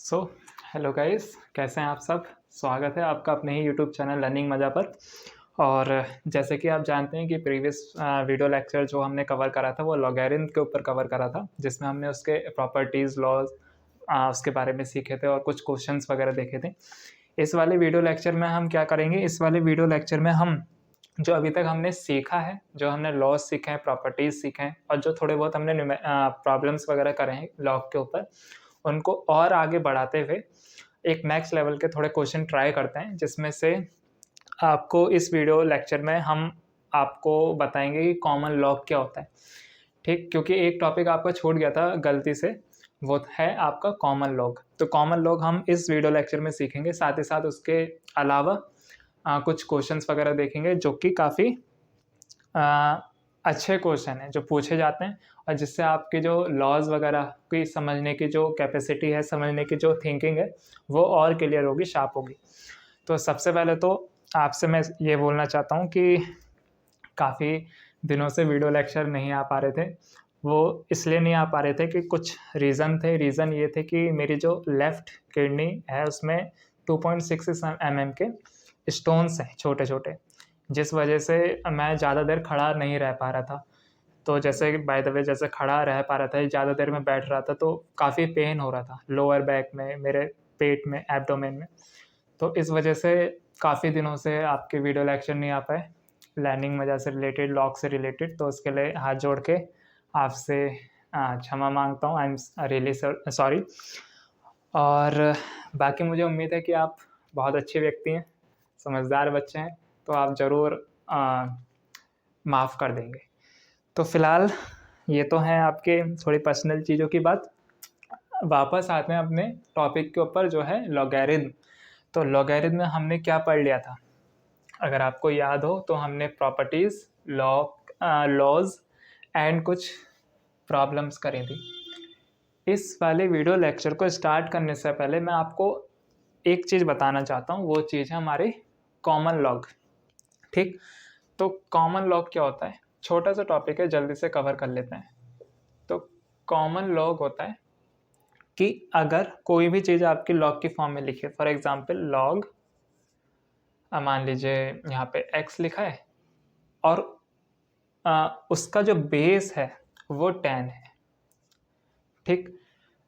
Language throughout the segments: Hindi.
सो हेलो गाइस, कैसे हैं आप सब। स्वागत है आपका अपने ही यूट्यूब चैनल लर्निंग मज़ा पर। और जैसे कि आप जानते हैं कि प्रीवियस वीडियो लेक्चर जो हमने कवर करा था वो लॉगरिथम के ऊपर कवर करा था, जिसमें हमने उसके प्रॉपर्टीज़ लॉज उसके बारे में सीखे थे और कुछ क्वेश्चंस वगैरह देखे थे। इस वाले वीडियो लेक्चर में हम क्या करेंगे, इस वाले वीडियो लेक्चर में हम जो अभी तक हमने सीखा है, जो हमने लॉज सीखे हैं, प्रॉपर्टीज़ सीखे हैं और जो थोड़े बहुत हमने प्रॉब्लम्स वगैरह करे हैं लॉग के ऊपर, उनको और आगे बढ़ाते हुए एक नेक्स्ट लेवल के थोड़े क्वेश्चन ट्राई करते हैं, जिसमें से आपको इस वीडियो लेक्चर में हम आपको बताएंगे कि कॉमन लॉग क्या होता है। ठीक, क्योंकि एक टॉपिक आपका छूट गया था गलती से, वो है आपका कॉमन लॉग। तो कॉमन लॉग हम इस वीडियो लेक्चर में सीखेंगे, साथ ही साथ उसके अलावा कुछ क्वेश्चंस वगैरह देखेंगे जो कि काफ़ी अच्छे क्वेश्चन हैं जो पूछे जाते हैं और जिससे आपके जो लॉज वगैरह की समझने की जो कैपेसिटी है, समझने की जो थिंकिंग है, वो और क्लियर होगी, शार्प होगी। तो सबसे पहले तो आपसे मैं ये बोलना चाहता हूँ कि काफ़ी दिनों से वीडियो लेक्चर नहीं आ पा रहे थे। वो इसलिए नहीं आ पा रहे थे कि कुछ रीज़न थे। रीज़न ये थे कि मेरी जो लेफ़्ट किडनी है उसमें 2.6 mm के स्टोन्स हैं छोटे-छोटे, जिस वजह से मैं ज़्यादा देर खड़ा नहीं रह पा रहा था। तो जैसे बाय द वे जैसे खड़ा रह पा रहा था, ज़्यादा देर में बैठ रहा था तो काफ़ी पेन हो रहा था लोअर बैक में, मेरे पेट में, एब्डोमेन में। तो इस वजह से काफ़ी दिनों से आपके वीडियो लेक्चर नहीं आ पाए लर्निंग मज़ा से रिलेटेड, लॉग से रिलेटेड। तो उसके लिए हाथ जोड़ के आपसे क्षमा मांगता हूँ। I am really sorry. और बाकी मुझे उम्मीद है कि आप बहुत अच्छे व्यक्ति हैं, समझदार बच्चे हैं, तो आप ज़रूर माफ़ कर देंगे। तो फ़िलहाल ये तो हैं आपके थोड़ी पर्सनल चीज़ों की बात। वापस आते हैं अपने टॉपिक के ऊपर जो है लॉगरिथम। तो लॉगरिथम में हमने क्या पढ़ लिया था, अगर आपको याद हो तो हमने प्रॉपर्टीज़, लॉज एंड कुछ प्रॉब्लम्स करी थी। इस वाले वीडियो लेक्चर को स्टार्ट करने से पहले मैं आपको एक चीज़ बताना चाहता हूँ, वो चीज़ है हमारे कॉमन लॉग। ठीक, तो कॉमन लॉग क्या होता है, छोटा सा टॉपिक है, जल्दी से कवर कर लेते हैं। तो कॉमन लॉग होता है कि अगर कोई भी चीज़ आपकी लॉग की फॉर्म में लिखी है, फॉर एग्जांपल लॉग, मान लीजिए यहाँ पे x लिखा है और उसका जो बेस है वो 10 है। ठीक,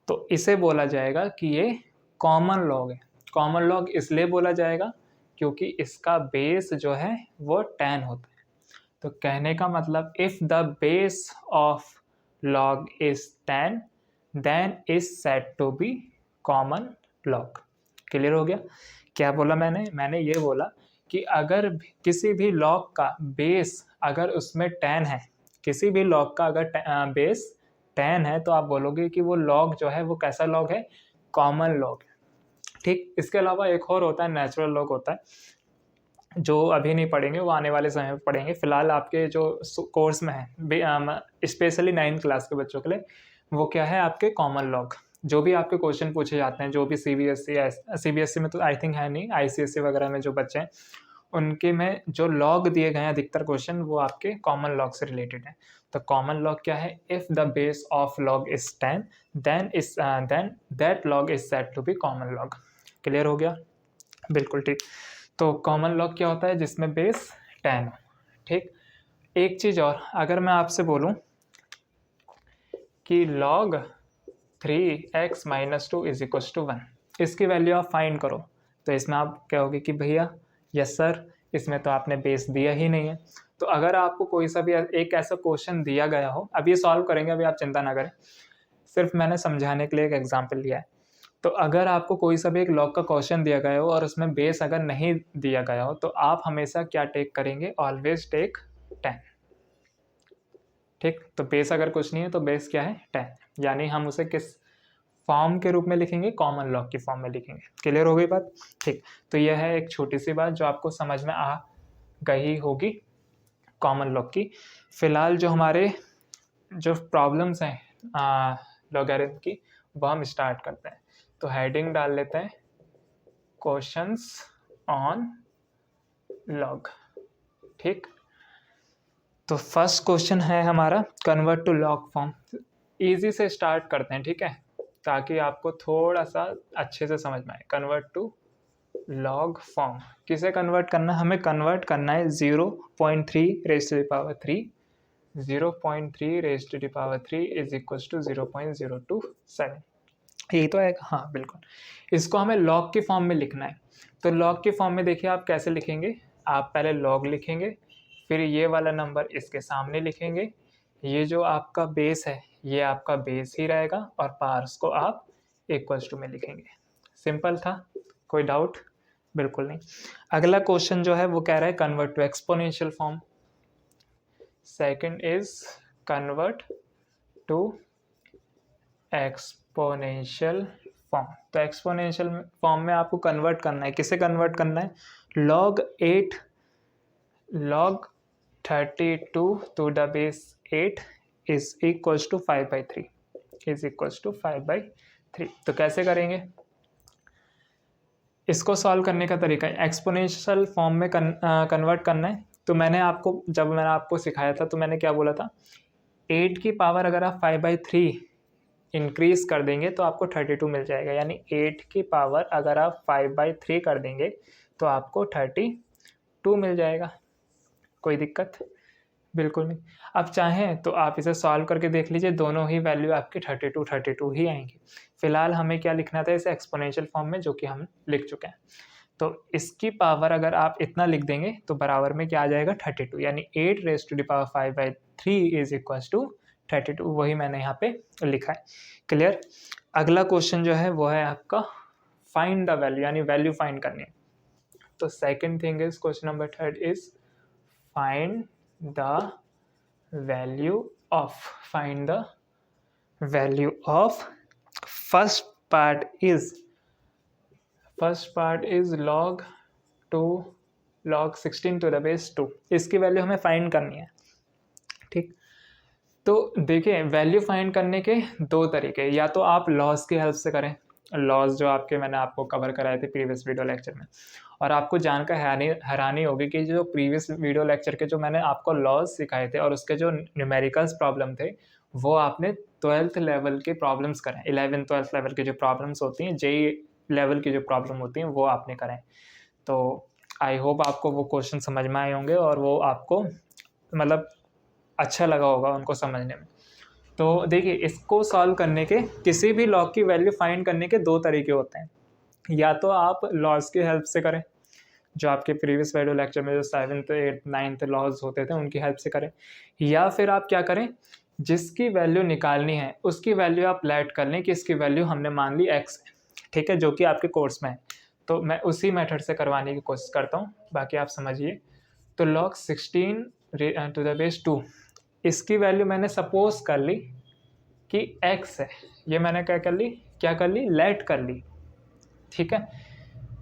तो इसे बोला जाएगा कि ये कॉमन लॉग है। कॉमन लॉग इसलिए बोला जाएगा क्योंकि इसका बेस जो है वो 10 होता है। तो कहने का मतलब if the base of log is 10 then is said to be common log। Clear हो गया। क्या बोला मैंने ये बोला कि अगर किसी भी log का बेस अगर उसमें 10 है, किसी भी log का अगर बेस 10 है, तो आप बोलोगे कि वो log जो है वो कैसा log है, कॉमन log है। ठीक, इसके अलावा एक और होता है नेचुरल log होता है, जो अभी नहीं पढ़ेंगे, वो आने वाले समय में पढ़ेंगे। फिलहाल आपके जो कोर्स में है स्पेशली 9th क्लास के बच्चों के लिए, वो क्या है, आपके कॉमन लॉग। जो भी आपके क्वेश्चन पूछे जाते हैं, जो भी सीबीएसई में तो आई थिंक है नहीं, आईसीएसई वगैरह में जो बच्चे हैं उनके में जो लॉग दिए गए हैं अधिकतर क्वेश्चन वो आपके कॉमन लॉग से रिलेटेड है। तो कॉमन लॉग क्या है, if the base of log is 10 then that log is said to be common log. Clear हो गया, बिल्कुल ठीक। तो कॉमन लॉग क्या होता है, जिसमें बेस 10 हो। ठीक, एक चीज़ और, अगर मैं आपसे बोलूं कि log 3x - 2 = 1, इसकी वैल्यू आप फाइंड करो, तो इसमें आप कहोगे कि भैया यस सर, इसमें तो आपने बेस दिया ही नहीं है। तो अगर आपको कोई सा भी एक ऐसा क्वेश्चन दिया गया हो, अब ये सॉल्व करेंगे, अभी आप चिंता ना करें, सिर्फ मैंने समझाने के लिए एक एग्जाम्पल लिया है। तो अगर आपको कोई सा भी एक लॉग का क्वेश्चन दिया गया हो और उसमें बेस अगर नहीं दिया गया हो, तो आप हमेशा क्या टेक करेंगे, ऑलवेज टेक 10। ठीक, तो बेस अगर कुछ नहीं है तो बेस क्या है, 10, यानी हम उसे किस फॉर्म के रूप में लिखेंगे, कॉमन लॉग की फॉर्म में लिखेंगे। क्लियर हो गई बात। ठीक, तो यह है एक छोटी सी बात जो आपको समझ में आ गई होगी कॉमन लॉग की। फिलहाल जो हमारे जो प्रॉब्लम्स हैं लॉगरिथम की, वो हम स्टार्ट करते हैं। तो हेडिंग डाल लेते हैं, क्वेश्चंस ऑन लॉग। ठीक, तो फर्स्ट क्वेश्चन है हमारा, convert to log form. Easy से स्टार्ट करते हैं, ठीक है। ताकि आपको थोड़ा सा अच्छे से समझ में आए। कन्वर्ट टू लॉग फॉर्म, किसे कन्वर्ट करना है? हमें कन्वर्ट करना है 0.3 raise to the power 3, 0.3 raise to the power 3 is equal to 0.027। यही तो है, हाँ बिल्कुल। इसको हमें लॉग के फॉर्म में लिखना है। तो लॉग के फॉर्म में देखिए आप कैसे लिखेंगे, आप पहले लॉग लिखेंगे, फिर ये वाला नंबर इसके सामने लिखेंगे, ये जो आपका बेस है ये आपका बेस ही रहेगा, और पार्स को आप इक्वल्स टू में लिखेंगे। सिंपल था, कोई डाउट? बिल्कुल नहीं। अगला क्वेश्चन जो है वो कह रहा है convert to exponential form. Second is convert to exponential form. तो एक्सपोनेंशियल फॉर्म में आपको कन्वर्ट करना है, किसे कन्वर्ट करना है? log 32 to the base 8 is equals to 5/3 is equals to 5/3। तो कैसे करेंगे इसको सॉल्व करने का तरीका है, एक्सपोनेंशियल फॉर्म में कन्वर्ट करना है। तो जब मैंने आपको सिखाया था तो मैंने क्या बोला था, 8 की पावर अगर आप 5/3 इंक्रीज कर देंगे तो आपको 32 मिल जाएगा, यानी 8 की पावर अगर आप 5/3 कर देंगे तो आपको 32 मिल जाएगा। कोई दिक्कत? बिल्कुल नहीं। अब चाहें तो आप इसे सॉल्व करके देख लीजिए, दोनों ही वैल्यू आपकी 32 ही आएंगी। फिलहाल हमें क्या लिखना था इसे एक्सपोनेंशियल फॉर्म में, जो कि हम लिख चुके हैं। तो इसकी पावर अगर आप इतना लिख देंगे तो बराबर में क्या आ जाएगा 32, यानी 8 raise to the power 5/3 is equal to 32। वही मैंने यहाँ पे लिखा है। क्लियर? अगला क्वेश्चन जो है वो है आपका फाइंड द वैल्यू, यानी वैल्यू फाइंड करनी है। तो second thing is question number 3 is find the value of, find the value of first part is log 16 to the base 2। इसकी वैल्यू हमें फाइंड करनी है। ठीक, तो देखिए वैल्यू फाइंड करने के दो तरीके, या तो आप लॉस की हेल्प से करें, लॉस जो मैंने आपको कवर कराए थे प्रीवियस वीडियो लेक्चर में, और आपको जानकर हैरानी होगी कि जो प्रीवियस वीडियो लेक्चर के जो मैंने आपको लॉस सिखाए थे और उसके जो न्यूमेरिकल्स प्रॉब्लम थे वो आपने 12th लेवल के प्रॉब्लम्स करें, 11th 12th लेवल की जो प्रॉब्लम्स होती हैं, जेई लेवल की जो प्रॉब्लम होती हैं वो आपने करें। तो आई होप आपको वो क्वेश्चन समझ में आए होंगे और वो आपको मतलब अच्छा लगा होगा उनको समझने में। तो देखिए इसको सॉल्व करने के, किसी भी लॉग की वैल्यू फाइंड करने के दो तरीके होते हैं, या तो आप लॉज की हेल्प से करें, जो आपके प्रीवियस वीडियो लेक्चर में जो 7th 8th 9th लॉज होते थे उनकी हेल्प से करें, या फिर आप क्या करें, जिसकी वैल्यू निकालनी है उसकी वैल्यू आप लेट कर लें कि इसकी वैल्यू हमने मान ली x है, ठीक है, जो कि आपके कोर्स में है। तो मैं उसी मेथड से करवाने की कोशिश करता हूँ, बाकी आप समझिए। तो log 16 to the base 2, इसकी वैल्यू मैंने सपोज कर ली कि x है, ये मैंने क्या कर ली लेट कर ली, ठीक है,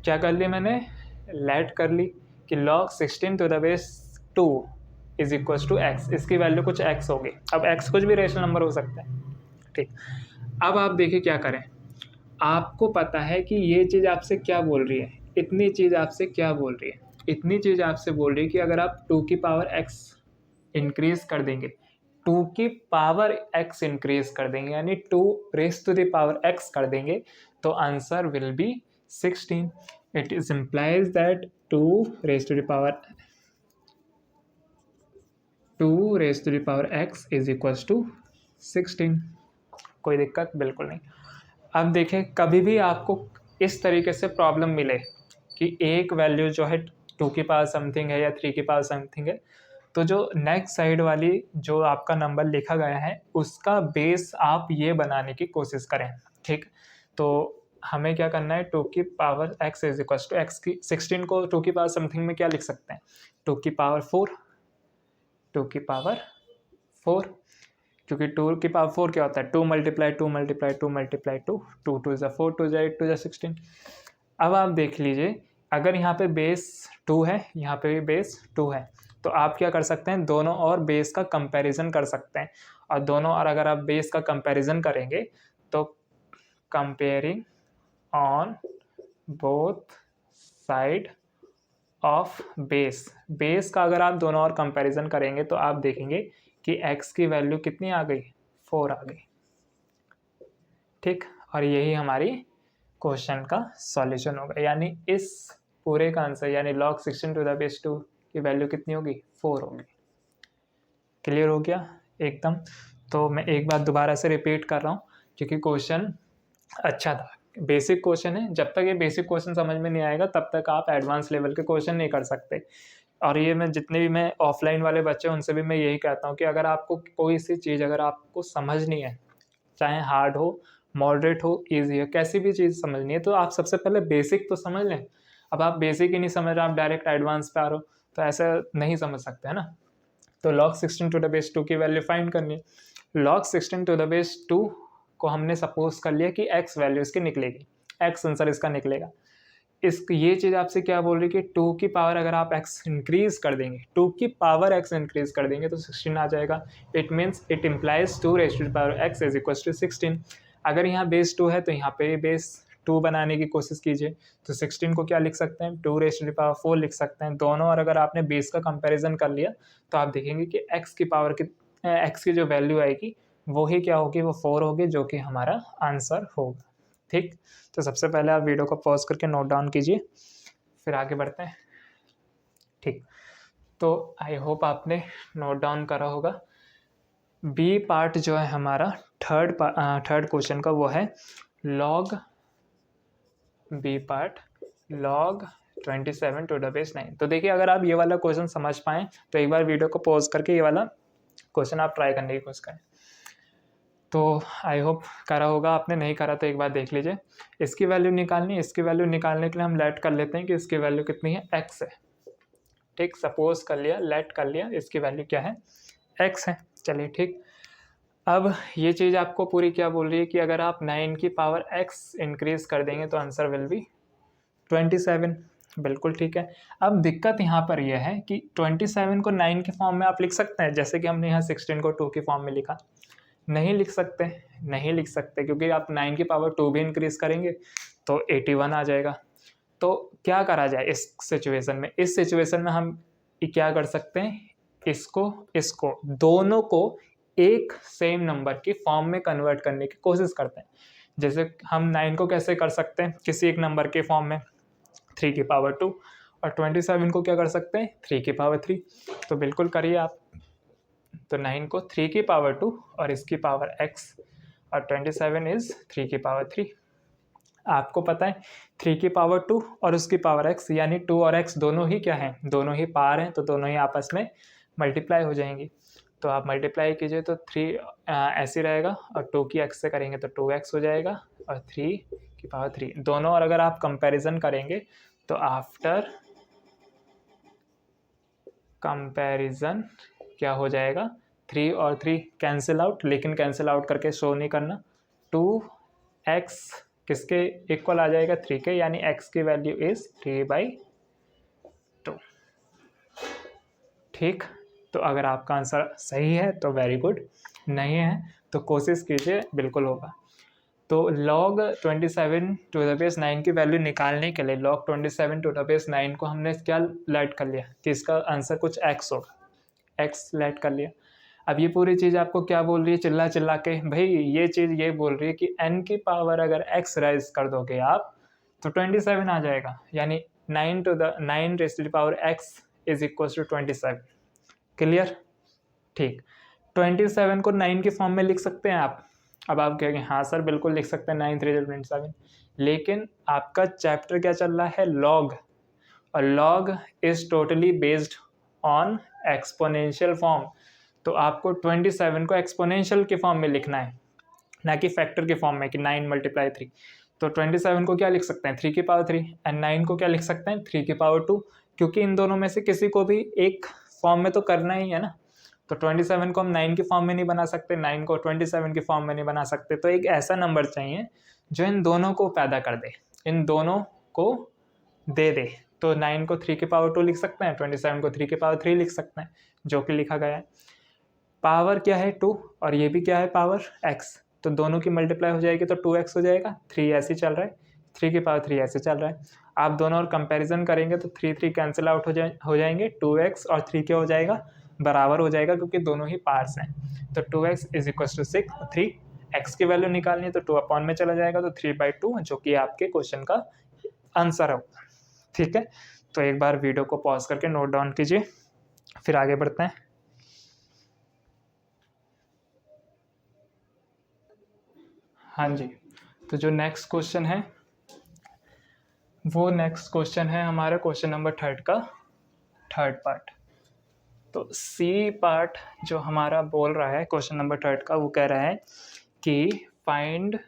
क्या कर ली मैंने लेट कर ली कि log 16 to the base 2 is equal to x, इसकी वैल्यू कुछ x होगी। अब x कुछ भी रेशनल नंबर हो सकता है, ठीक। अब आप देखिए क्या करें, आपको पता है कि ये चीज़ आपसे क्या बोल रही है, इतनी चीज़ आपसे क्या बोल रही है, इतनी चीज़ आपसे बोल रही है कि अगर आप 2 की पावर x इंक्रीज कर देंगे, 2 की पावर x इंक्रीज कर देंगे, यानी 2 raise to the power x कर देंगे, तो answer will be 16। It is implies that 2 raise to the power x is equal to 16। कोई दिक्कत? बिल्कुल नहीं। अब देखें, कभी भी आपको इस तरीके से प्रॉब्लम मिले कि एक वैल्यू जो है 2 की पावर समथिंग है या 3 की पावर समथिंग है, तो जो नेक्स्ट साइड वाली जो आपका नंबर लिखा गया है उसका बेस आप ये बनाने की कोशिश करें, ठीक। तो हमें क्या करना है, 2 की power x is equal to x की 16 को 2 की पावर समथिंग में क्या लिख सकते हैं, 2 की पावर 4, 2 की पावर 4, क्योंकि 2 की पावर 4 क्या होता है, 2 मल्टीप्लाई 2 मल्टीप्लाई 2 मल्टीप्लाई 2, 2 2 इज 4, 2 8, 2 16। अब आप देख लीजिए, अगर यहाँ पे बेस 2 है, यहाँ पे भी बेस 2 है, तो आप क्या कर सकते हैं, दोनों और बेस का कंपैरिजन कर सकते हैं, और दोनों और अगर आप बेस का कंपैरिजन करेंगे तो comparing on both side of base का अगर आप दोनों और कंपैरिजन करेंगे तो आप देखेंगे कि x की वैल्यू कितनी आ गई, 4 आ गई, ठीक। और यही हमारी क्वेश्चन का सॉल्यूशन होगा। यानी इस पूरे का आंसर यानी log 16 टू द बेस 2 की वैल्यू कितनी होगी? 4 होगी। क्लियर हो गया एकदम? तो मैं एक बार दोबारा से रिपीट कर रहा हूँ क्योंकि क्वेश्चन अच्छा था, बेसिक क्वेश्चन है। जब तक ये बेसिक क्वेश्चन समझ में नहीं आएगा तब तक आप एडवांस लेवल के क्वेश्चन नहीं कर सकते। और ये मैं जितने भी मैं ऑफलाइन वाले बच्चे हैं उनसे भी मैं यही कहता हूँ कि अगर आपको कोई सी चीज़ अगर आपको समझनी है, चाहे हार्ड हो, मॉडरेट हो, ईजी हो, कैसी भी चीज़ समझनी है, तो आप सबसे पहले बेसिक तो समझ लें। अब आप बेसिक ही नहीं समझ रहे, आप डायरेक्ट एडवांस पे आ रहे हो, तो ऐसा नहीं समझ सकते है ना। तो log 16 टू द बेस 2 की वैल्यू फाइंड करनी है। log 16 टू द बेस 2 को हमने सपोज कर लिया कि x वैल्यू इसकी निकलेगी, x आंसर इसका निकलेगा। ये चीज़ आपसे क्या बोल रही है कि 2 की पावर अगर आप x इंक्रीज कर देंगे, 2 की पावर x इंक्रीज कर देंगे तो 16 आ जाएगा। It means it implies 2 raise to the power x is equal to 16। अगर यहाँ बेस 2 है तो यहाँ पे बेस 2 बनाने की कोशिश कीजिए, तो 16 को क्या लिख सकते हैं? 2 रेज़ टू द पावर 4 लिख सकते हैं दोनों। और अगर आपने बेस का कंपैरिजन कर लिया तो आप देखेंगे कि x की पावर की x की जो वैल्यू आएगी वो ही क्या होगी? वो 4 होगी, जो कि हमारा आंसर होगा। ठीक, तो सबसे पहले आप वीडियो को पॉज करके नोट डाउन कीजिए, फिर आगे बढ़ते हैं। ठीक, तो आई होप आपने नोट डाउन करा होगा। बी पार्ट जो है हमारा थर्ड क्वेश्चन का वो है log B part log 27 to the base 9। तो देखिए अगर आप ये वाला क्वेश्चन समझ पाएँ तो एक बार वीडियो को पॉज करके ये वाला क्वेश्चन आप ट्राई करने की कोशिश करें। तो आई होप करा होगा आपने, नहीं करा तो एक बार देख लीजिए। इसकी वैल्यू निकालनी है, इसकी वैल्यू निकालने के लिए हम लेट कर लेते हैं कि इसकी वैल्यू कितनी है? x है। ठीक, सपोज कर लिया, लेट कर लिया, इसकी वैल्यू क्या है? x है। चलिए ठीक, अब ये चीज़ आपको पूरी क्या बोल रही है कि अगर आप 9 की पावर x इंक्रीज कर देंगे तो आंसर विल बी 27। बिल्कुल ठीक है। अब दिक्कत यहाँ पर यह है कि 27 को 9 के फॉर्म में आप लिख सकते हैं, जैसे कि हमने यहाँ 16 को 2 के फॉर्म में लिखा। नहीं लिख सकते, नहीं लिख सकते, क्योंकि आप 9 की पावर 2 भी इंक्रीज करेंगे तो 81 आ जाएगा। तो क्या करा जाए इस सिचुएशन में? इस सिचुएशन में हम क्या कर सकते हैं? इसको दोनों को एक सेम नंबर की फॉर्म में कन्वर्ट करने की कोशिश करते हैं। जैसे हम 9 को कैसे कर सकते हैं? किसी एक नंबर के फॉर्म में 3 की पावर 2, और 27 को क्या कर सकते हैं? 3 की पावर 3। तो बिल्कुल करिए आप। तो 9 को 3 की पावर 2 और इसकी पावर x, और 27 इज 3 की पावर 3। आपको पता है 3 की पावर 2 और उसकी पावर x, यानी 2 और x दोनों ही क्या हैं? दोनों ही पार हैं, तो दोनों ही आपस में मल्टीप्लाई हो जाएंगी। तो आप मल्टीप्लाई कीजिए तो 3 ऐसे रहेगा, और 2 की x से करेंगे तो 2x हो जाएगा, और 3 की पावर 3 दोनों। और अगर आप कंपैरिजन करेंगे तो आफ्टर कंपैरिजन क्या हो जाएगा? 3 और 3 कैंसिल आउट, लेकिन कैंसिल आउट करके शो नहीं करना। 2x किसके इक्वल आ जाएगा? 3 के, यानी x की वैल्यू इज 3/2। ठीक, तो अगर आपका आंसर सही है तो वेरी गुड, नहीं है तो कोशिश कीजिए, बिल्कुल होगा। तो log 27 टू द बेस 9 की वैल्यू निकालने के लिए log 27 टू द बेस 9 को हमने क्या लेट कर लिया कि इसका आंसर कुछ x होगा, x लेट कर लिया। अब ये पूरी चीज़ आपको क्या बोल रही है? चिल्ला चिल्ला के भाई ये चीज़ ये बोल रही है कि n की पावर अगर x राइज कर दोगे आप तो 27 आ जाएगा, यानी 9 raise to the power x is equal to 27। Clear? ठीक, 27 को 9 के फॉर्म में लिख सकते हैं आप। अब आप कहेंगे हाँ सर बिल्कुल लिख सकते हैं, 9 3 27, लेकिन आपका चैप्टर क्या चल रहा है? लॉग, और log is totally based on exponential form. तो आपको 27 को एक्सपोनेंशियल के फॉर्म में लिखना है, ना कि फैक्टर के फॉर्म में कि 9 × 3। तो 27 को क्या लिख सकते हैं? 3 की पावर 3, एंड 9 को क्या लिख सकते हैं? 3 की पावर 2, क्योंकि इन दोनों में से किसी को भी एक फॉर्म में तो करना ही है ना। तो 27 को हम 9 के फॉर्म में नहीं बना सकते, 9 को 27 के फॉर्म में नहीं बना सकते। तो एक ऐसा नंबर चाहिए जो इन दोनों को पैदा कर दे, इन दोनों को दे दे। तो 9 को 3 की पावर 2 लिख सकते हैं, 27 को 3 की पावर 3 लिख सकते हैं, जो कि लिखा गया है। पावर क्या है? 2, और ये भी क्या है? Power x। तो दोनों की मल्टीप्लाई हो जाएगी तो 2x हो जाएगा। 3 ऐसे चल रहा है, 3 की पावर 3 ऐसे चल रहा है। आप दोनों और कंपैरिजन करेंगे तो 3 कैंसिल आउट हो जाएंगे, 2x और 3 क्या हो जाएगा? बराबर हो जाएगा, क्योंकि दोनों ही पार्ट्स हैं। तो 2x is equal to 6, 3 x की वैल्यू निकालनी है तो 2 अपॉन में चला जाएगा, तो 3/2 जो कि आपके क्वेश्चन का आंसर होगा। ठीक है, तो एक बार वीडियो को पॉज करके नोट डाउन कीजिए, फिर आगे बढ़ते हैं। हाँ जी, तो जो नेक्स्ट क्वेश्चन है वो नेक्स्ट क्वेश्चन है हमारा क्वेश्चन नंबर 3 का थर्ड पार्ट। तो सी पार्ट जो हमारा बोल रहा है क्वेश्चन नंबर 3 का, वो कह रहा है कि find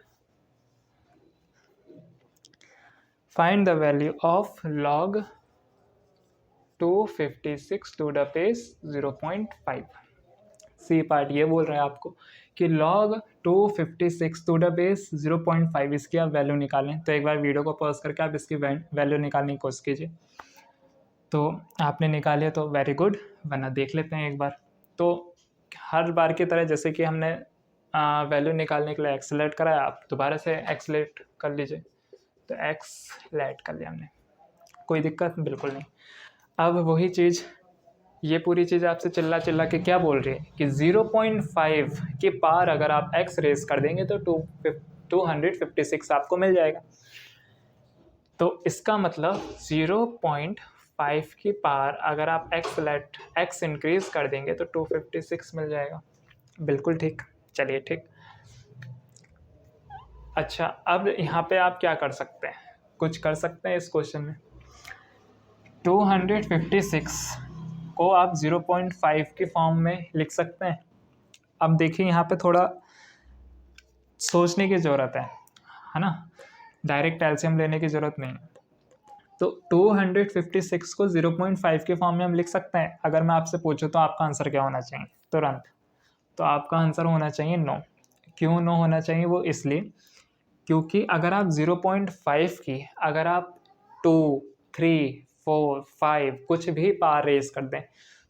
the value of log 256 to the base 0.5। C part ये बोल रहा है आपको कि log 256 टू द बेस 0.5 इसकी आप वैल्यू निकालें। तो एक बार वीडियो को पॉज करके आप इसकी वैल्यू निकालने की कोशिश कीजिए। तो आपने निकाले तो वेरी गुड, वरना देख लेते हैं एक बार। तो हर बार की तरह जैसे कि हमने वैल्यू निकालने के लिए एक्सलेट करा है, आप दोबारा से एक्सलेट कर लीजिए। तो एक्सलेट कर लिया हमने, कोई दिक्कत बिल्कुल नहीं। अब वही चीज़, ये पूरी चीज़ आपसे चिल्ला चिल्ला के क्या बोल रही है कि 0.5 के पार अगर आप x रेस कर देंगे तो 256 आपको मिल जाएगा। तो इसका मतलब 0.5 की पार अगर आप x इंक्रीज कर देंगे तो 256 मिल जाएगा। बिल्कुल ठीक, चलिए ठीक। अच्छा, अब यहाँ पे आप क्या कर सकते हैं, कुछ कर सकते हैं इस क्वेश्चन में। 256 को आप 0.5 के फॉर्म में लिख सकते हैं। अब देखिए यहाँ पे थोड़ा सोचने की ज़रूरत है ना, डायरेक्ट एलसीएम लेने की ज़रूरत नहीं है। तो 256 को 0.5 के फॉर्म में हम लिख सकते हैं। अगर मैं आपसे पूछूं तो आपका आंसर क्या होना चाहिए तुरंत, तो आपका आंसर होना चाहिए 9। क्यों 9 होना चाहिए? वो इसलिए क्योंकि अगर आप 0.5 की अगर आप 2, 3, 4, 5 कुछ भी पार रेस कर दें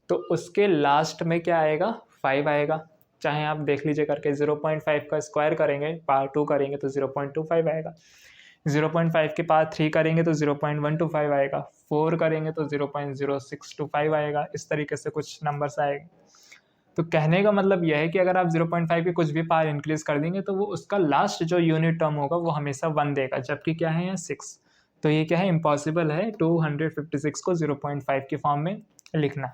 तो उसके लास्ट में क्या आएगा? 5 आएगा। चाहे आप देख लीजिए करके 0.5 का स्क्वायर करेंगे, पार 2 करेंगे तो 0.25 आएगा। 0.5 के पार 3 करेंगे तो 0.125 आएगा। 4 करेंगे तो 0.0625 आएगा। इस तरीके से कुछ नंबर्स आएंगे। तो कहने का मतलब यह है कि अगर आप 0.5 के कुछ भी पार इंक्रीज कर देंगे तो वो उसका लास्ट जो यूनिट टर्म होगा वो हमेशा 1 देगा, जबकि क्या है यहाँ 6। तो ये क्या है, इम्पॉसिबल है 256 को 0.5 के फॉर्म में लिखना।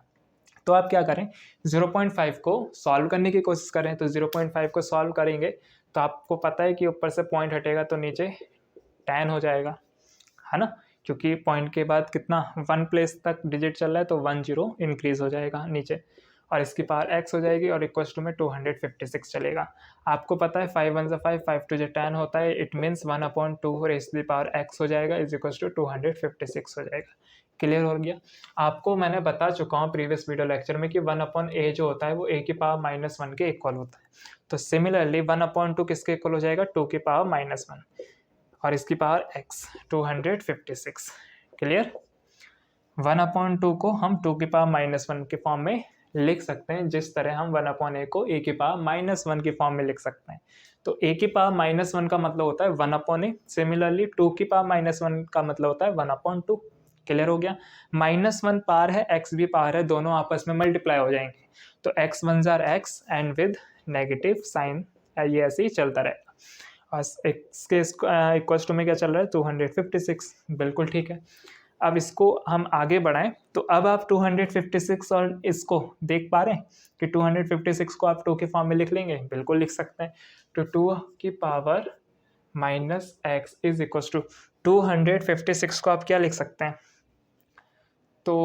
तो आप क्या करें, 0.5 को सॉल्व करने की कोशिश करें। तो 0.5 को सॉल्व करेंगे तो आपको पता है कि ऊपर से पॉइंट हटेगा तो नीचे 10 हो जाएगा, है ना, क्योंकि पॉइंट के बाद कितना 1 प्लेस तक डिजिट चल रहा है तो 1 0 इंक्रीज हो जाएगा नीचे, और इसकी पावर x हो जाएगी और इक्वल्स टू में 256 चलेगा। आपको पता है 5 1 5 5 2 10 होता है, it means 1/2 raise the power x हो जाएगा इज इक्वल्स टू 256 हो जाएगा। क्लियर हो गया? आपको मैंने बता चुका हूँ प्रीवियस वीडियो लेक्चर में कि 1/a जो होता है वो a की पावर -1 के इक्वल होता है। तो सिमिलरली 1/2 किसके इक्वल हो जाएगा? 2 की पावर -1 और इसकी पावर x 256। क्लियर? 1/2 को हम 2 की पावर -1 के फॉर्म में लिख सकते हैं, जिस तरह हम 1/a को a की पावर -1 के फॉर्म में लिख सकते हैं। तो a की पावर -1 का मतलब होता है 1/a। सिमिलरली 2 की पावर -1 का मतलब होता है 1/2। क्लियर हो गया? -1 पार है, x भी पार है, दोनों आपस में मल्टीप्लाई हो जाएंगे। तो x 1 जार x and with negative sign, ये ऐसे ही चलता रहेगा। और इसके इक्वल्स टू में क्या चल रहा है? 256। बिल्कुल ठीक है। अब इसको हम आगे बढ़ाएं तो अब आप 256 और इसको देख पा रहे हैं कि 256 को आप 2 के फॉर्म में लिख लेंगे? बिल्कुल लिख सकते हैं। तो 2 की power -x is equal to 256 को आप क्या लिख सकते हैं? तो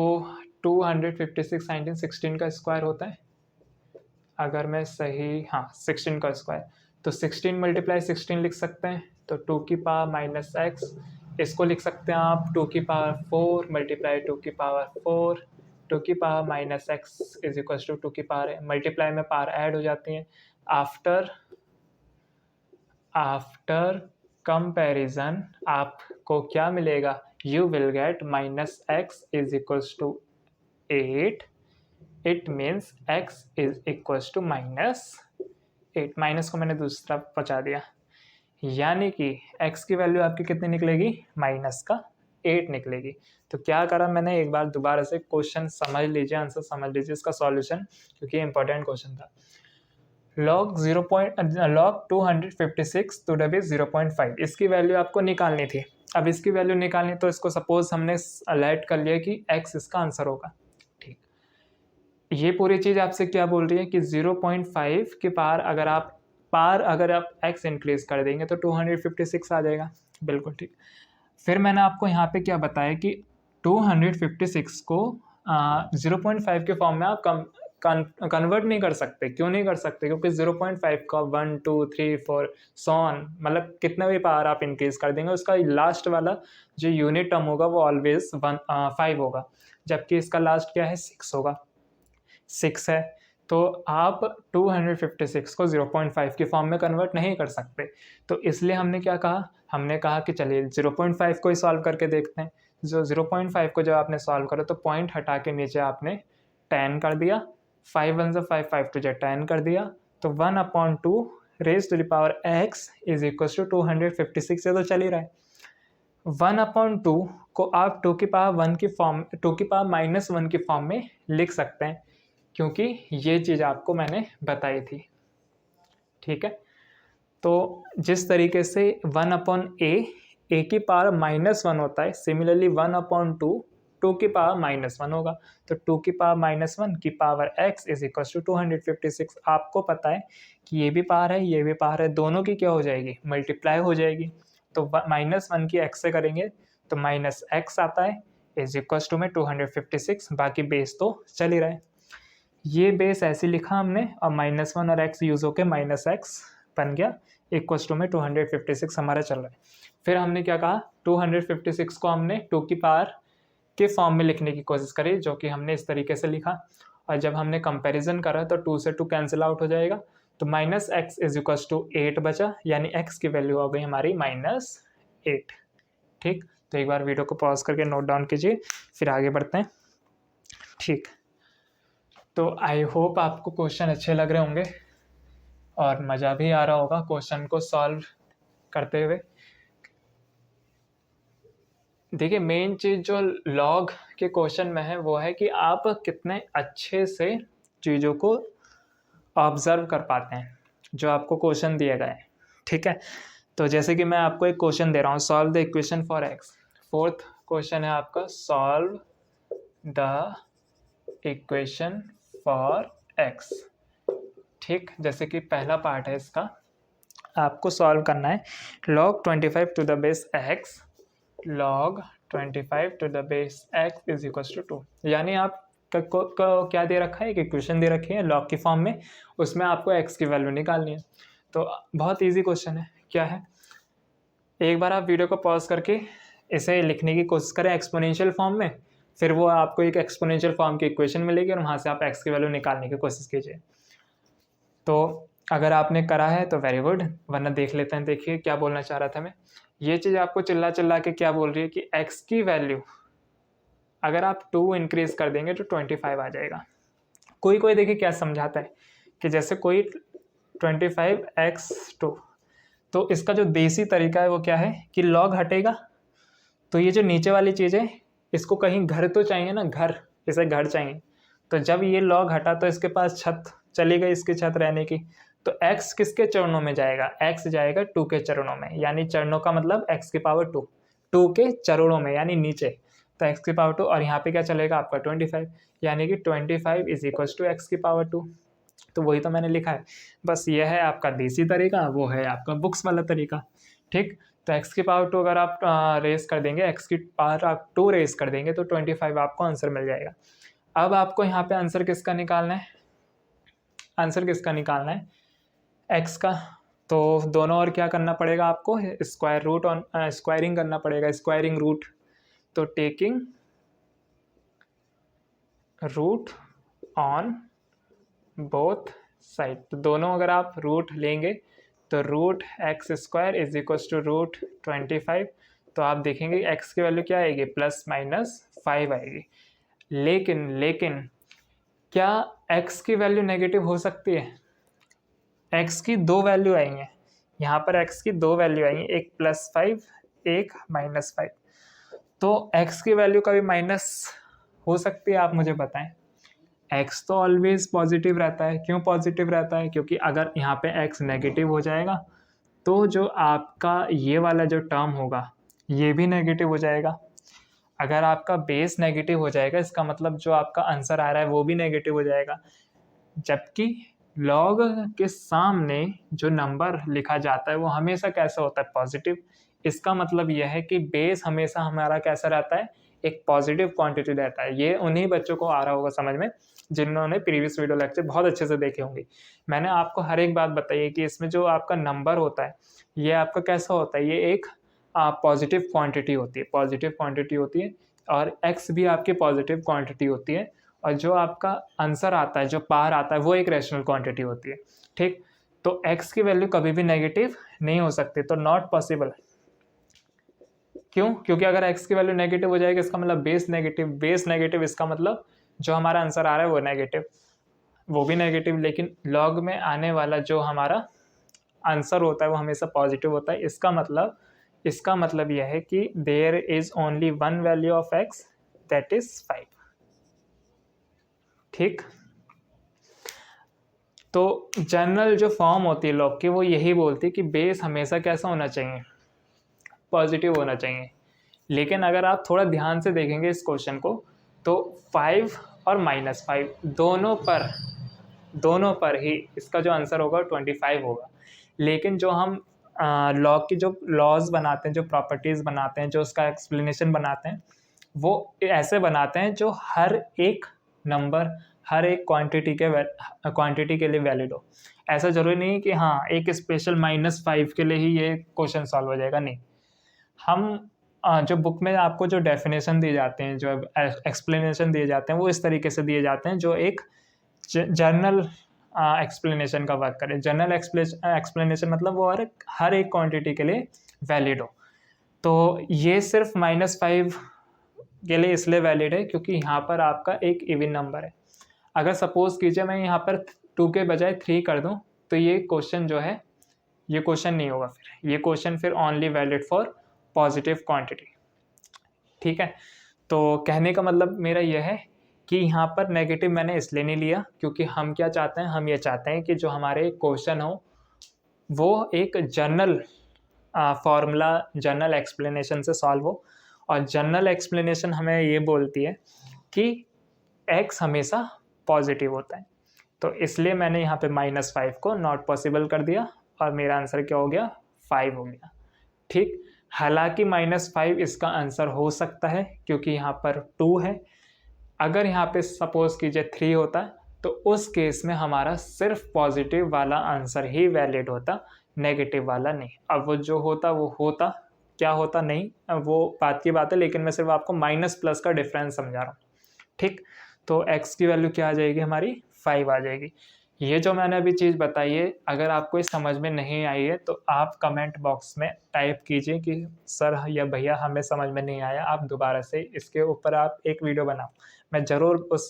256 1916 का स्क्वायर होता है, अगर मैं सही, हाँ 16 का स्क्वायर, तो 16 × 16 लिख सकते हैं। तो 2 की पावर -x, इसको लिख सकते हैं आप 2 की पावर 4 मल्टीप्लाई 2 की पावर 4, 2 की power -x is equal to 2 की पावर, मल्टीप्लाई में पावर ऐड हो जाती हैं। आफ्टर कंपैरिजन आपको क्या मिलेगा? You will get -x is equal to 8। It means x is equal to -8। Minus को मैंने दूसरी तरफ पहुँचा दिया, यानी कि x की वैल्यू आपकी कितनी निकलेगी? -8 निकलेगी। तो क्या करा मैंने, एक बार दोबारा से क्वेश्चन समझ लीजिए, आंसर समझ लीजिए, इसका सॉल्यूशन, क्योंकि इंपॉर्टेंट क्वेश्चन था। log 256 टू द बेस 0.5 इसकी वैल्यू आपको निकालनी थी। अब इसकी वैल्यू निकालनी तो इसको सपोज हमने अलर्ट कर लिया कि x इसका आंसर होगा। ठीक, ये पूरी चीज़ आपसे क्या बोल रही है कि 0.5 के पार अगर आप x इंक्रीज कर देंगे तो 256 आ जाएगा। बिल्कुल ठीक। फिर मैंने आपको यहाँ पे क्या बताया कि 256 को 0.5 के फॉर्म में आप कन्वर्ट नहीं कर सकते। क्यों नहीं कर सकते? क्योंकि 0.5 का 1 2 3 4 सॉन मतलब कितना भी पावर आप इंक्रीज कर देंगे उसका लास्ट वाला जो यूनिट टर्म होगा वो ऑलवेज 5 होगा, जबकि इसका लास्ट क्या है 6 होगा। 6 है तो आप 256 को 0.5 की फॉर्म में कन्वर्ट नहीं कर सकते। तो इसलिए हमने क्या कहा, हमने कहा कि चलिए 0.5 को ही सॉल्व करके देखते हैं। जो 0.5 को जब आपने सॉल्व करा तो पॉइंट हटा के नीचे आपने 10 कर दिया, 5 1 5 5 2 10 कर दिया, तो 1/2 raise to the power x is equal to 256 से तो चल ही रहा है। 1/2 को आप 2 की पावर -1 की फॉर्म में लिख सकते हैं, क्योंकि ये चीज़ आपको मैंने बताई थी। ठीक है, तो जिस तरीके से 1/a की पावर -1 होता है, सिमिलरली 1/2 2 की पावर -1 होगा। तो 2 की पावर -1 की power x is equal to 256। आपको पता है कि ये भी पावर है ये भी पावर है, दोनों की क्या हो जाएगी मल्टीप्लाई हो जाएगी। तो -1 की x से करेंगे तो -x आता है इज इक्वल टू में 256, बाकी बेस तो चल ही रहा है। ये बेस ऐसे लिखा हमने और -1 और x यूज़ होके -x बन गया इक्वल टू में 256 हमारा चल रहा है। फिर हमने क्या कहा 256 को हमने 2 की पावर के फॉर्म में लिखने की कोशिश करी, जो कि हमने इस तरीके से लिखा। और जब हमने कंपैरिजन करा तो 2 से 2 कैंसिल आउट हो जाएगा, तो -x इज इक्वल टू 8 बचा, यानी x की वैल्यू हो गई हमारी -8। ठीक, तो एक बार वीडियो को पॉज करके नोट डाउन कीजिए, फिर आगे बढ़ते हैं। ठीक, तो आई होप आपको क्वेश्चन अच्छे लग रहे होंगे और मज़ा भी आ रहा होगा क्वेश्चन को सॉल्व करते हुए। देखिए, मेन चीज़ जो लॉग के क्वेश्चन में है वो है कि आप कितने अच्छे से चीज़ों को ऑब्जर्व कर पाते हैं जो आपको क्वेश्चन दिए गए हैं। ठीक है, तो जैसे कि मैं आपको एक क्वेश्चन दे रहा हूँ, solve the equation for x. 4th question है आपका, solve the equation for x. ठीक, जैसे कि पहला पार्ट है इसका, आपको सॉल्व करना है log 25 to the base x, log 25 to the base x is equal to 2। यानी आप को क्या दे रखा है, एक इक्वेशन दे रखी है log की फॉर्म में, उसमें आपको x की वैल्यू निकालनी है। तो बहुत इजी क्वेश्चन है। क्या है, एक बार आप वीडियो को पॉज करके इसे लिखने की कोशिश करें एक्सपोनेंशियल फॉर्म में, फिर वो आपको एक एक्सपोनेंशियल फॉर्म की इक्वेशन मिलेगी और वहाँ से आप x की वैल्यू निकालने की कोशिश कीजिए। तो अगर आपने करा है तो वेरी गुड, वरना देख लेते हैं। देखिए क्या बोलना चाह रहा था मैं, ये चीज़ आपको चिल्ला चिल्ला के क्या बोल रही है कि x की वैल्यू अगर आप 2 इंक्रीज कर देंगे तो 25 आ जाएगा। कोई देखिए क्या समझाता है कि जैसे कोई 25x2, तो इसका जो देसी तरीका है वो क्या है कि लॉग हटेगा, तो ये जो नीचे वाली चीज़ है इसको कहीं घर तो चाहिए ना, घर, इसे घर चाहिए। तो जब ये लॉग हटा तो इसके पास छत चली गई, इसकी छत रहने की, तो x किसके चरणों में जाएगा, x जाएगा 2 के चरणों में, यानी चरणों का मतलब x की पावर 2, 2 के चरणों में यानी नीचे, तो x की पावर 2, और यहाँ पे क्या चलेगा आपका 25, यानी कि 25 इज इक्वल टू x की पावर 2। तो वही तो मैंने लिखा है, बस यह है आपका देसी तरीका, वो है आपका बुक्स वाला तरीका। ठीक, तो x की पावर 2 अगर आप रेस कर देंगे, x की पावर आप 2 रेस कर देंगे तो 25 आपको आंसर मिल जाएगा। अब आपको यहाँ पे आंसर किसका निकालना है, आंसर किसका निकालना है, x का। तो दोनों और क्या करना पड़ेगा आपको, स्क्वायर रूट ऑन स्क्वायरिंग करना पड़ेगा, स्क्वायरिंग रूट। तो taking root on both side, तो दोनों अगर आप रूट लेंगे तो root x square is equal to root 25। तो आप देखेंगे x की वैल्यू क्या आएगी, +-5 आएगी। लेकिन क्या x की वैल्यू नेगेटिव हो सकती है, x की 2 वैल्यू आएंगे, यहाँ पर x की 2 वैल्यू आएंगी, एक +5 एक -5। तो x की वैल्यू कभी माइनस हो सकती है, आप मुझे बताएं, x तो ऑलवेज पॉजिटिव रहता है। क्यों पॉजिटिव रहता है? क्योंकि अगर यहाँ पे x नेगेटिव हो जाएगा तो जो आपका ये वाला जो टर्म होगा ये भी नेगेटिव हो जाएगा। अगर आपका बेस नेगेटिव हो जाएगा इसका मतलब जो आपका आंसर आ रहा है वो भी नेगेटिव हो जाएगा। जबकि लॉग के सामने जो नंबर लिखा जाता है वो हमेशा कैसा होता है? पॉजिटिव। इसका मतलब यह है कि बेस हमेशा हमारा कैसा रहता है? एक पॉजिटिव क्वांटिटी रहता है। ये उन्हीं बच्चों को आ रहा होगा समझ में जिन्होंने प्रीवियस वीडियो लेक्चर बहुत अच्छे से देखे होंगे। मैंने आपको हर एक बात बताई है कि इसमें जो आपका नंबर होता है ये आपका कैसा होता है? ये एक पॉजिटिव क्वांटिटी होती है, पॉजिटिव क्वांटिटी होती है, और एक्स भी आपकी पॉजिटिव क्वांटिटी होती है, और जो आपका आंसर आता है, जो पार आता है, वो एक रैशनल क्वांटिटी होती है। ठीक, तो x की वैल्यू कभी भी नेगेटिव नहीं हो सकती, तो नॉट पॉसिबल। क्यों? क्योंकि अगर x की वैल्यू नेगेटिव हो जाएगी इसका मतलब बेस नेगेटिव, बेस नेगेटिव इसका मतलब जो हमारा आंसर आ रहा है वो नेगेटिव, वो भी नेगेटिव। लेकिन लॉग में आने वाला जो हमारा आंसर होता है वो हमेशा पॉजिटिव होता है। इसका मतलब यह है कि there is only one value of x, that is 5। ठीक, तो जनरल जो फॉर्म होती है लॉग की वो यही बोलती है कि बेस हमेशा कैसा होना चाहिए? पॉजिटिव होना चाहिए। लेकिन अगर आप थोड़ा ध्यान से देखेंगे इस क्वेश्चन को तो 5 और -5 दोनों पर ही इसका जो आंसर होगा 25 होगा। लेकिन जो हम लॉग की जो लॉज बनाते हैं, जो प्रॉपर्टीज़ बनाते हैं, जो उसका एक्सप्लेनेशन बनाते हैं, वो ऐसे बनाते हैं जो हर एक नंबर, हर एक क्वांटिटी के लिए वैलिड हो। ऐसा ज़रूरी नहीं कि हाँ एक स्पेशल -5 के लिए ही ये क्वेश्चन सॉल्व हो जाएगा, नहीं। हम जो बुक में आपको जो डेफिनेशन दिए जाते हैं, जो एक्सप्लेनेशन दिए जाते हैं, वो इस तरीके से दिए जाते हैं जो एक जर्नल एक्सप्लेनेशन का वर्क करे। जनरल एक्सप्लेनेशन मतलब वो हर एक क्वांटिटी के लिए वैलिड हो। तो ये सिर्फ -5 के लिए इसलिए वैलिड है क्योंकि यहाँ पर आपका एक इवन नंबर है। अगर सपोज कीजिए मैं यहाँ पर 2 के बजाय 3 कर दूँ तो ये क्वेश्चन जो है ये क्वेश्चन नहीं होगा, फिर ये क्वेश्चन फिर only valid for positive quantity. ठीक है, तो कहने का मतलब मेरा यह है कि यहाँ पर नेगेटिव मैंने इसलिए नहीं लिया क्योंकि हम क्या चाहते हैं? हम ये चाहते हैं कि जो हमारे क्वेश्चन हो वो एक जनरल फॉर्मूला, जनरल एक्सप्लेनेशन से सॉल्व हो। और जनरल एक्सप्लेनेशन हमें ये बोलती है कि x हमेशा पॉजिटिव होता है। तो इसलिए मैंने यहाँ पे -5 को नॉट पॉसिबल कर दिया और मेरा आंसर क्या हो गया? 5 हो गया। ठीक, हालांकि -5 इसका आंसर हो सकता है क्योंकि यहाँ पर 2 है। अगर यहाँ पे सपोज कीजिए 3 होता तो उस केस में हमारा सिर्फ पॉजिटिव वाला आंसर ही वैलिड होता, नेगेटिव वाला नहीं। अब वो जो होता वो होता, क्या होता नहीं वो बात की बात है, लेकिन मैं सिर्फ आपको माइनस प्लस का डिफरेंस समझा रहा हूँ। ठीक, तो x की वैल्यू क्या आ जाएगी? हमारी 5 आ जाएगी। ये जो मैंने अभी चीज़ बताई है अगर आपको इस समझ में नहीं आई है तो आप कमेंट बॉक्स में टाइप कीजिए कि सर या भैया हमें समझ में नहीं आया, आप दोबारा से इसके ऊपर आप एक वीडियो बनाओ। मैं ज़रूर उस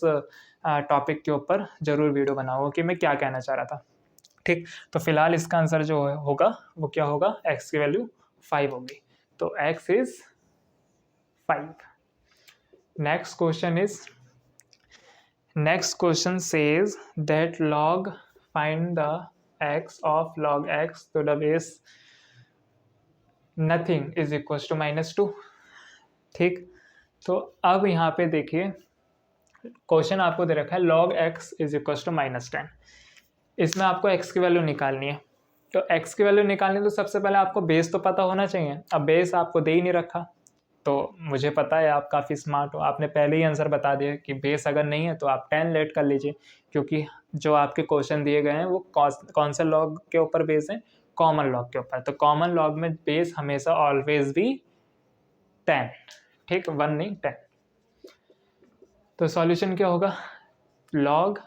टॉपिक के ऊपर ज़रूर वीडियो बनाऊँगा कि मैं क्या कहना चाह रहा था। ठीक, तो फिलहाल इसका आंसर जो होगा वो क्या होगा? x की वैल्यू 5 होगी। तो x is 5। Next question says that log find the x of log x to the base nothing is equals to -2। ठीक, तो अब यहाँ पे देखिए क्वेश्चन आपको दे रखा है log x is equals to -10। इसमें आपको x की वैल्यू निकालनी है। तो x की वैल्यू निकालनी तो सबसे पहले आपको बेस तो पता होना चाहिए। अब बेस आपको दे ही नहीं रखा, तो मुझे पता है आप काफ़ी स्मार्ट हो, आपने पहले ही आंसर बता दिया कि बेस अगर नहीं है तो आप 10 लेट कर लीजिए, क्योंकि जो आपके क्वेश्चन दिए गए हैं वो कौन से लॉग के ऊपर बेस है? कॉमन लॉग के ऊपर। तो कॉमन लॉग में बेस हमेशा ऑलवेज भी 10। ठीक, 1 नहीं 10। तो सॉल्यूशन क्या होगा? log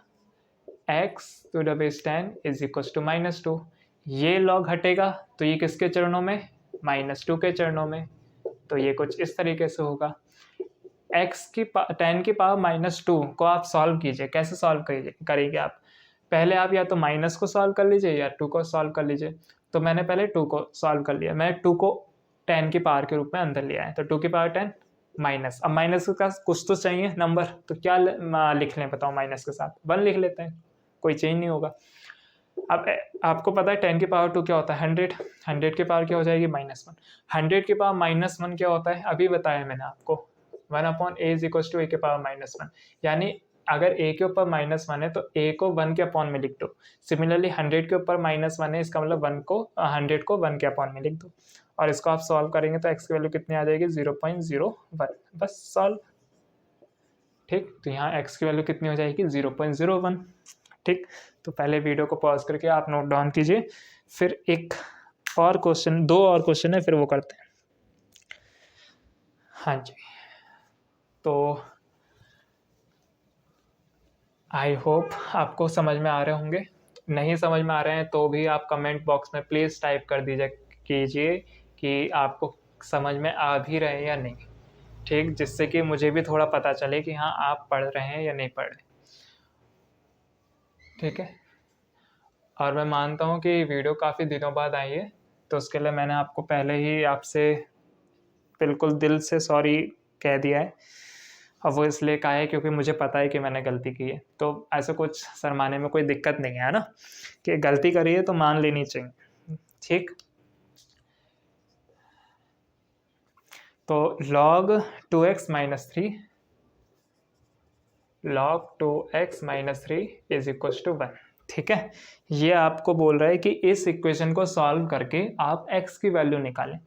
x to the base 10 is equal to -2। ये लॉग हटेगा तो ये किसके चरणों में? -2 के चरणों में। तो ये कुछ इस तरीके से होगा। x की 10 की पावर -2 को आप सॉल्व कीजिए। कैसे सॉल्व करेंगे आप? पहले आप या तो माइनस को सॉल्व कर लीजिए या 2 को सॉल्व कर लीजिए। तो मैंने पहले 2 को सॉल्व कर लिया। मैं 2 को 10 की पावर के रूप में अंदर लिया है, तो 2 की पावर 10 माइनस, अब माइनस का कुछ तो चाहिए नंबर, तो क्या लिख लें बताओ, माइनस के साथ 1 लिख लेते हैं, कोई चेंज नहीं होगा। अब आपको पता है 10 की पावर 2 क्या होता है, 100, 100 की पावर क्या हो जाएगी -1, 100 की पावर -1 क्या होता है, अभी बताया मैंने आपको, 1/a = a की पावर -1, यानी अगर a के ऊपर -1 है तो a को 1 के अपॉन में लिख दो। सिमिलरली 100 के ऊपर -1 है, इसका मतलब 100 को 1 के अपॉन में लिख दो, और इसको आप सॉल्व करेंगे तो x की वैल्यू कितनी आ जाएगी, 0.01, बस सॉल्व। ठीक, तो यहाँ x की वैल्यू कितनी हो जाएगी, 0.01। ठीक, तो पहले वीडियो को पॉज करके आप नोट डाउन कीजिए, फिर एक और क्वेश्चन, 2 और क्वेश्चन है, फिर वो करते हैं। हाँ जी, तो आई होप आपको समझ में आ रहे होंगे, नहीं समझ में आ रहे हैं तो भी आप कमेंट बॉक्स में प्लीज़ टाइप कर दीजिए कीजिए कि आपको समझ में आ भी रहे हैं या नहीं। ठीक, जिससे कि मुझे भी थोड़ा पता चले कि हाँ आप पढ़ रहे हैं या नहीं पढ़ रहे। ठीक है, और मैं मानता हूँ कि वीडियो काफ़ी दिनों बाद आई है, तो उसके लिए मैंने आपको पहले ही आपसे बिल्कुल दिल से सॉरी कह दिया है। अब वो इसलिए कहा है क्योंकि मुझे पता है कि मैंने गलती की है, तो ऐसा कुछ शर्माने में कोई दिक्कत नहीं है ना, कि गलती करी है तो मान लेनी चाहिए। ठीक, तो log 2x - 3 log 2x - 3 = 1। ठीक है, ये आपको बोल रहा है कि इस इक्वेशन को सॉल्व करके आप x की वैल्यू निकालें।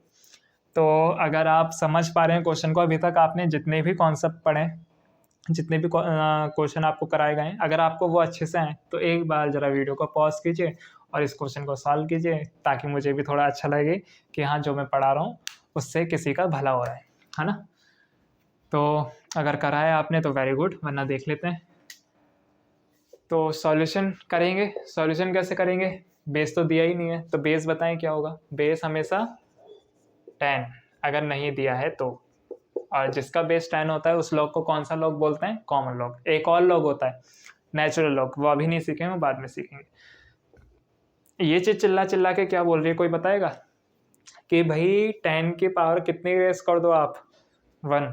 तो अगर आप समझ पा रहे हैं क्वेश्चन को, अभी तक आपने जितने भी कॉन्सेप्ट पढ़े, जितने भी क्वेश्चन आपको कराए गए हैं, अगर आपको वो अच्छे से आए तो एक बार ज़रा वीडियो को पॉज कीजिए और इस क्वेश्चन को सॉल्व कीजिए, ताकि मुझे भी थोड़ा अच्छा लगे कि हाँ जो मैं पढ़ा रहा हूँ उससे किसी का भला हो रहा है ना। तो अगर कराया आपने तो वेरी गुड, वरना देख लेते हैं। तो सॉल्यूशन करेंगे, सॉल्यूशन कैसे करेंगे, बेस तो दिया ही नहीं है, तो बेस बताएं क्या होगा, बेस हमेशा 10 अगर नहीं दिया है तो, और जिसका बेस 10 होता है उस लॉग को कौन सा लॉग बोलते हैं, कॉमन लॉग। एक और लॉग होता है नेचुरल लॉग, वो अभी नहीं सीखेंगे, वो बाद में सीखेंगे। ये चीज चिल्ला चिल्ला के क्या बोल रही है, कोई बताएगा कि भाई 10 की पावर कितनी रेस कर दो आप, 1,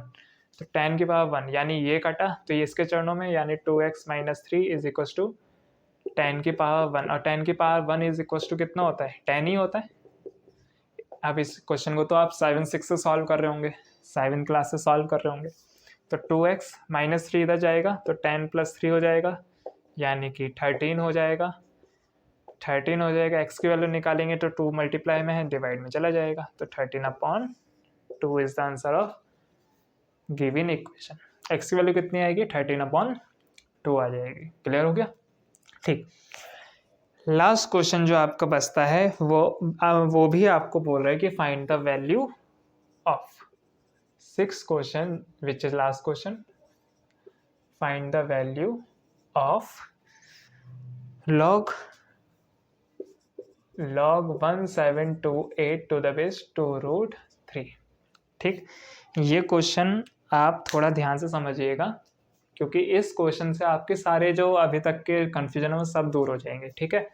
तो 10 की पावर 1, यानी ये कटा तो ये इसके चरणों में, यानी 2x - 3 = 10 की पावर 1, और 10 की पावर 1 = कितना होता है, 10 ही होता है। अब इस क्वेश्चन को तो आप 7-6 से सॉल्व कर रहे होंगे, 7 क्लास से सॉल्व कर रहे होंगे, तो 2x - 3 इधर जाएगा तो 10 + 3 हो जाएगा, यानी कि 13 हो जाएगा, 13 हो जाएगा। x की वैल्यू निकालेंगे तो 2 मल्टीप्लाई में है, डिवाइड में चला जाएगा, तो 13/2 is the answer of given equation. x की वैल्यू कितनी आएगी, 13/2 आ जाएगी। क्लियर हो गया। ठीक, लास्ट क्वेश्चन जो आपका बचता है वो भी आपको बोल रहा है कि find the value of 6th question, which is last question, find the value of log 1728 to the base 2√3। ठीक, ये क्वेश्चन आप थोड़ा ध्यान से समझिएगा, क्योंकि इस क्वेश्चन से आपके सारे जो अभी तक के कंफ्यूजन है वो सब दूर हो जाएंगे। ठीक है,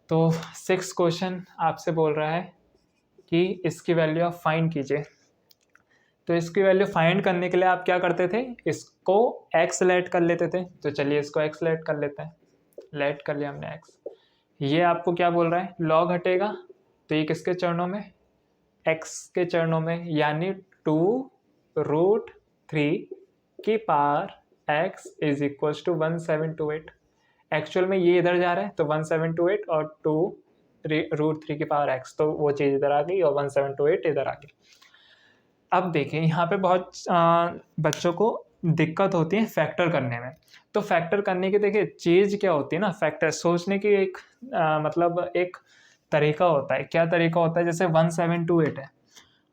तो 6th क्वेश्चन आपसे बोल रहा है कि इसकी वैल्यू आप फाइंड कीजिए। तो इसकी वैल्यू फाइंड करने के लिए आप क्या करते थे, इसको x लेट कर लेते थे, तो चलिए इसको x लेट कर लेते हैं। लेट कर लिया हमने x, ये आपको क्या बोल रहा है, लॉग हटेगा तो ये किसके चरणों में, x के चरणों में, यानी 2√3 की पावर x = 1728। एक्चुअल में ये इधर जा रहा है तो 1728 और 2√3 की पावर x, तो वो चीज़ इधर आ गई और 1728 इधर आ गई। अब देखें यहाँ पे बहुत बच्चों को दिक्कत होती है फैक्टर करने में। तो फैक्टर करने की देखिए चीज़ क्या होती है ना, फैक्टर सोचने की एक मतलब एक तरीका होता है। क्या तरीका होता है, जैसे 1728 है,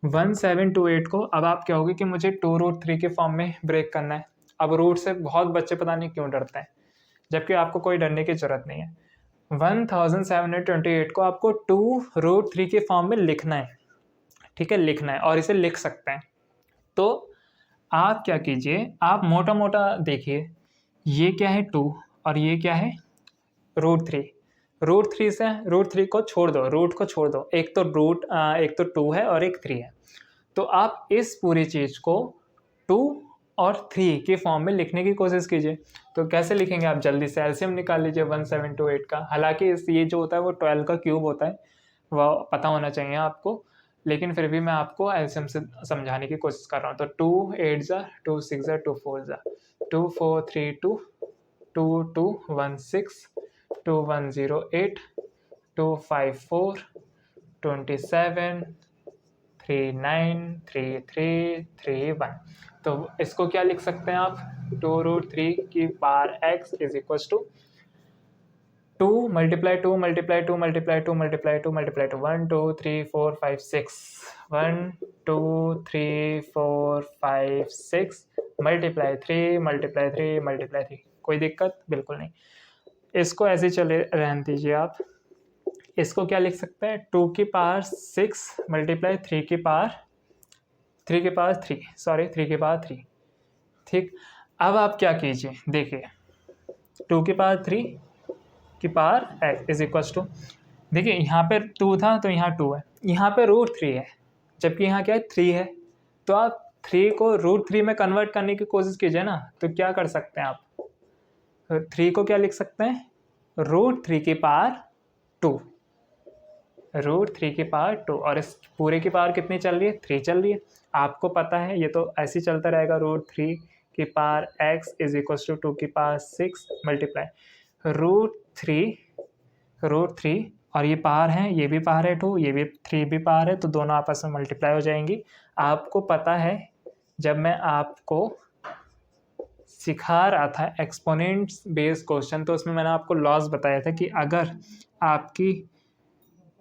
1728 को अब आप कहोगे कि मुझे 2√3 के फॉर्म में ब्रेक करना है। अब रूट से बहुत बच्चे पता नहीं क्यों डरते हैं, जबकि आपको कोई डरने की जरूरत नहीं है। 1728 को आपको 2√3 के फॉर्म में लिखना है। ठीक है, लिखना है और इसे लिख सकते हैं। तो आप क्या कीजिए, आप मोटा मोटा देखिए, ये क्या है 2 और ये क्या है √3। √3 से √3 को छोड़ दो, रूट को छोड़ दो, एक तो 2 है और एक 3 है, तो आप इस पूरी चीज़ को 2 और 3 के फॉर्म में लिखने की कोशिश कीजिए। तो कैसे लिखेंगे आप, जल्दी से एलसीएम निकाल लीजिए 1728 का। हालांकि ये जो होता है वो 12 का क्यूब होता है, वह पता होना चाहिए आपको, लेकिन फिर भी मैं आपको एलसीएम से समझाने की कोशिश कर रहा हूँ। तो 2 8 ज़ा 2 6 ज़ा 2 4 ज़ा 2 4 3 2 2 2 1 6 2 1 0 8 2 5 4 27 3 9 3 3 3 1। तो इसको क्या लिख सकते हैं आप, 2√3 की power x is equal to 2 multiply 2 multiply 2 multiply 2 multiply 2 multiply 2 1 2 3 4 5 6 1 2 3 4 5 6 multiply 3 multiply 3 multiply 3। कोई दिक्कत बिल्कुल नहीं, इसको ऐसे चले रहने दीजिए आप। इसको क्या लिख सकते हैं, 2 की पावर 6 मल्टीप्लाई 3 की पावर 3 की पावर 3। ठीक, अब आप क्या कीजिए, देखिए 2 की पावर 3 की power x is equal to, देखिए यहाँ पे 2 था तो यहाँ 2 है, यहाँ पे √3 है, जबकि यहाँ क्या है 3 है। तो आप 3 को √3 में कन्वर्ट करने की कोशिश कीजिए ना। तो क्या कर सकते हैं आप, 3 को क्या लिख सकते हैं, √3 की पावर 2, √3 की पावर 2, और इस पूरे की पावर कितनी चल रही है, 3 चल रही है। आपको पता है ये तो ऐसे ही चलता रहेगा, √3 की power x is equal to 2 की पावर 6 मल्टीप्लाई √3 और ये पावर है, ये भी पावर है 2, ये भी 3 भी पावर है, तो दोनों आपस में मल्टीप्लाई हो जाएंगी। आपको पता है जब मैं आपको सिखा रहा था एक्सपोनेंट्स बेस्ड क्वेश्चन, तो उसमें मैंने आपको लॉस बताया था कि अगर आपकी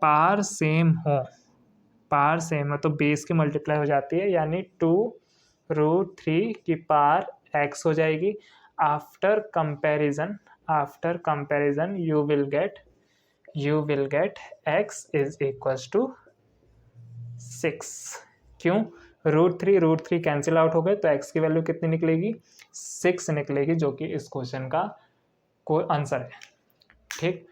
पावर सेम हो तो बेस की मल्टीप्लाई हो जाती है, यानी 2√3 की पावर x हो जाएगी। After comparison you will get x is equals to 6। क्यों, √3 कैंसिल आउट हो गए तो x की वैल्यू कितनी निकलेगी, 6 निकलेगी, जो कि इस क्वेश्चन का कोई आंसर है। ठीक,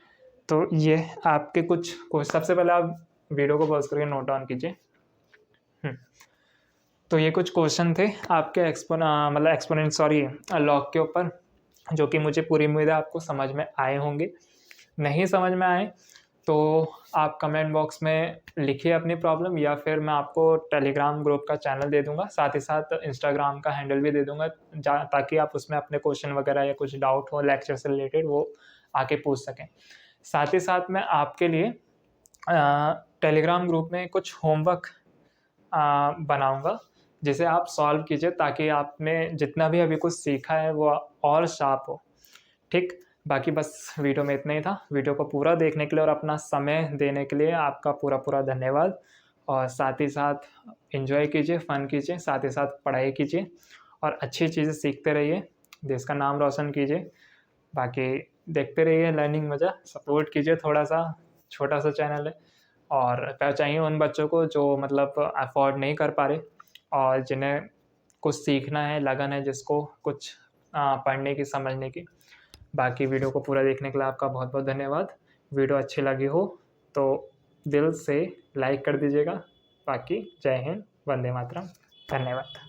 तो ये आपके कुछ सबसे पहले आप वीडियो को पॉज करके नोट डाउन कीजिए। तो ये कुछ क्वेश्चन थे आपके एक्सपोनेंट लॉग के ऊपर, जो कि मुझे पूरी उम्मीद है आपको समझ में आए होंगे। नहीं समझ में आए तो आप कमेंट बॉक्स में लिखिए अपनी प्रॉब्लम, या फिर मैं आपको टेलीग्राम ग्रुप का चैनल दे दूंगा, साथ ही साथ इंस्टाग्राम का हैंडल भी दे दूंगा, ताकि आप उसमें अपने क्वेश्चन वगैरह या कुछ डाउट हो लेक्चर से रिलेटेड वो आके पूछ सकें। साथ ही साथ मैं आपके लिए टेलीग्राम ग्रुप में कुछ होमवर्क बनाऊंगा, जिसे आप सॉल्व कीजिए, ताकि आपने जितना भी अभी कुछ सीखा है वो और शार्प हो। ठीक, बाकी बस वीडियो में इतना ही था। वीडियो को पूरा देखने के लिए और अपना समय देने के लिए आपका पूरा धन्यवाद। और साथ ही साथ एंजॉय कीजिए, फन कीजिए, साथ ही साथ पढ़ाई कीजिए और अच्छी चीज़ें सीखते रहिए, देश का नाम रोशन कीजिए। बाकी देखते रहिए लर्निंग मज़ा, सपोर्ट कीजिए, थोड़ा सा छोटा सा चैनल है, और चाहिए उन बच्चों को जो मतलब अफोर्ड नहीं कर पा रहे और जिन्हें कुछ सीखना है, लगन है, जिसको कुछ पढ़ने की, समझने की। बाकी वीडियो को पूरा देखने के लिए आपका बहुत बहुत धन्यवाद। वीडियो अच्छी लगी हो तो दिल से लाइक कर दीजिएगा। बाकी जय हिंद, वंदे मातरम, धन्यवाद।